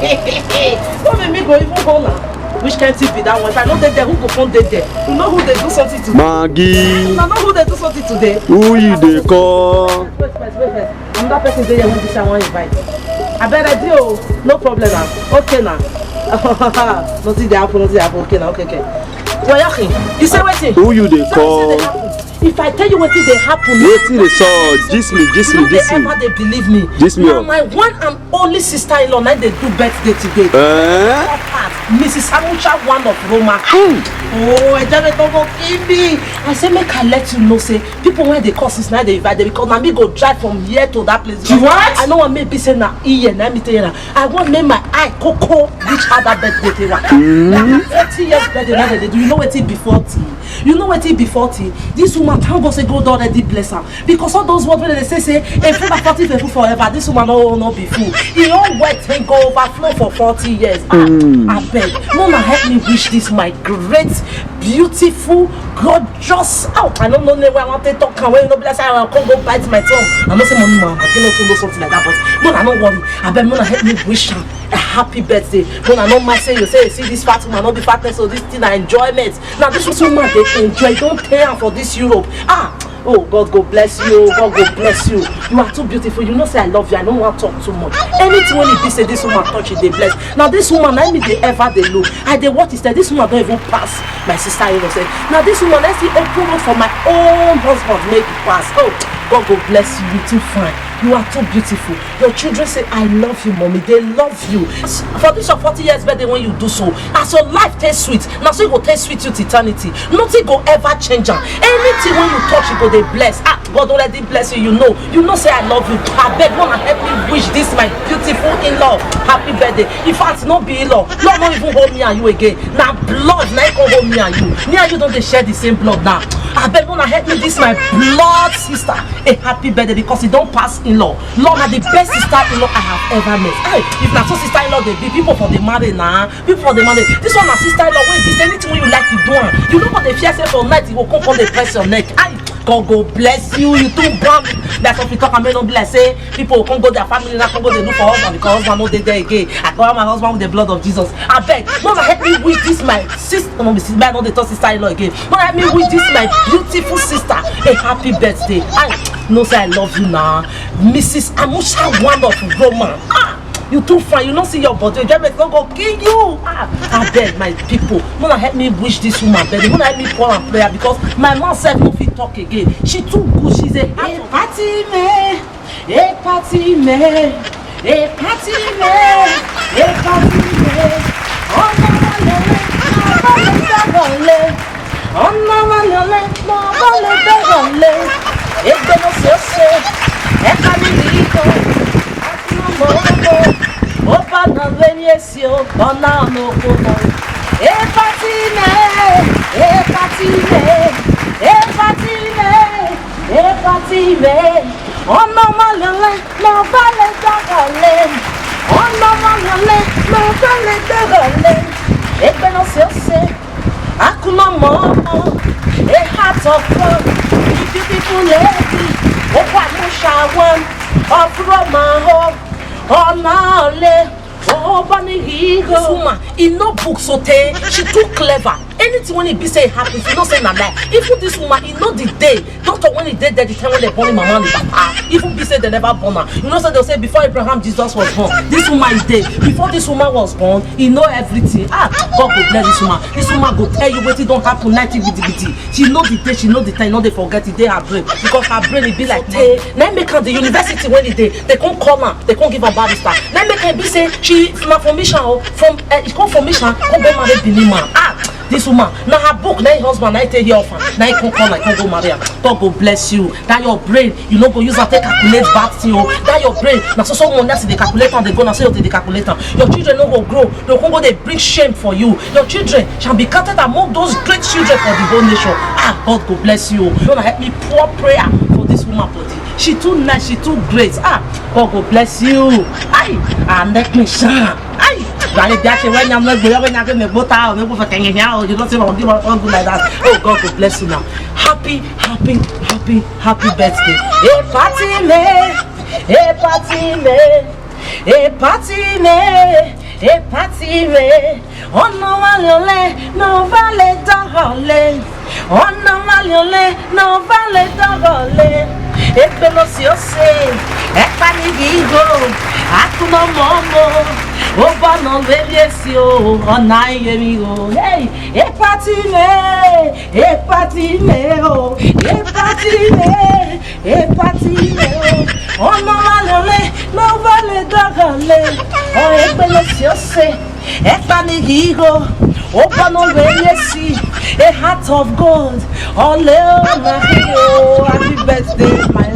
Don't make me go even home now. Which can't be that one? If I know that who go phone there? You know who they do something today? Maggie. I know who they do something today. Who you they call? Wait. I'm that person there who this I want invite. I better do. No problem now. Okay now. Nothing they happen. Okay now. Okay. Well, you say waiting. Who you they call? If I tell you what they happen, waiting they saw. Just me. Ever they believe me. Just me. Now my one and only sister-in-law, now they do birthday today. Mrs. Amucha, one of Roma. Oh, I don't go give me. I say make I let you know. Say people when they call since now they invite them because now me go drive from here to that place. What? I know what maybe say now here. Let me tell you now. I want make my eye Coco reach other birthday. 40 years birthday now they do. You know what it before tea. You know what it before tea. This woman can't go say God already bless her because all those words when they say a fool at 40 faithful forever. This woman no be fool. He all wet and go overflow for 40 years. I beg. Mona help me wish this my great, beautiful, gorgeous. Oh, I don't know where I want to talk. When nobody say I can't go bite my tongue. I'm not saying Mona, I cannot do something like that. But Mona, don't worry. I beg Mona help me wish her a happy birthday. Mona, no mind say you say see this fat woman, not be fatness, so this thing are enjoyment. Now this woman they enjoy. Don't pay her for this Europe. Oh, God go bless you. God go bless you. You are too beautiful. You know say I love you. I don't want to talk too much. Anything when it be say this woman touch it, they bless. Now this woman, I mean they ever they look. I they what is that? This woman don't even pass. My sister-in-law said. Now this woman, let's see open road for my own husband make it pass. Oh, God go bless you. You too fine. You are too beautiful. Your children say, I love you, mommy. They love you. For this your 40 years birthday when you do so. As your life tastes sweet. Now so it will taste sweet to eternity. Nothing go ever change. Anything when you touch it, go they bless. God already bless you, you know. You know say I love you. I beg wanna help me wish this my beautiful in-law happy birthday. In fact, not be in-law. Lord not even hold me and you again. Now blood, now you can hold me and you. Me and you don't they share the same blood now. I beg wanna help me this my blood sister a happy birthday because it don't pass in-law. Lord, are the best sister-in-law I have ever met. Hey, if not so sister-in-law they be people for the marriage now. People for the marriage. This one a sister-in-law. Wait, this anything when you like you do. You know what they fear say for night, you will come on the press your neck. God go bless you. You too brown. That's what we talk. I may not be like say people come go their family now come go they look for husband because husband no they there again. I cover my husband with the blood of Jesus. I beg, Mama help me wish this my sister. No, this man not the third sister-in-law again. Mama help me wish this my beautiful sister a happy birthday. I know say I love you now, Mrs. Amusha, one of Roma. You too fine. You don't see your body. Your not go kill you. I beg my people. Mona help me wish this woman better. Mona help me pour and prayer because my mom said no fit talk again. She too good. She's a party me, a party me, a party me, a party me. Oh Opa não venheceu, ona no como. Epatine, ona malele, no vale da gale. Ona malele, no vale da gale. Ebe no se, akuna mo, heart of God, beautiful lady. Opa no shawan, of Roma. Oh no, oh bunny this woman in no book so she too clever. Anything when it be say happens, you don't say na lie. Even this woman, you know the day. Doctor when he dead the time when they born him mama and papa. Even be say they never born her. You know so they'll say before Abraham Jesus was born. This woman is dead. Before this woman was born, he know everything. God go bless this woman. This woman go tell you what it don't happen 90 bitty. She know the day, she know the time, no they forget it, they her brain. Because her brain it be like now make her the university when the day they can't call her, they can't give her barrister. Now make her be say she from formation from it come formation, come be married Bilima. This woman, now her book, now her husband, now take her orphan, now he can come, like go marry her. God go bless you. That your brain, you know go use her take calculate back to you. That your brain, now so someone else they calculate and they go now say they calculate. Your children no go grow, they go they bring shame for you. Your children shall be counted among those great children for the whole nation. God go bless you. You wanna help me pour prayer for this woman body. She too nice, she too great. God go bless you. And let me shine. When I'm not going to get me both out, you don't say I'll give her all good like that. Oh, God will bless you now. Happy birthday. e patire, ono maliole, no vale dogole, ono maliole, no vale dogole, e penosiose, e panigigo, akuno momo, o bano beliesio, onaye migo, hey, e patime, oh, e patime, oh, ono maliole, no vale dogole, oh, e penosiose, e panigigo, o bano beliesi, a heart of gold, oh, Leo, happy birthday, my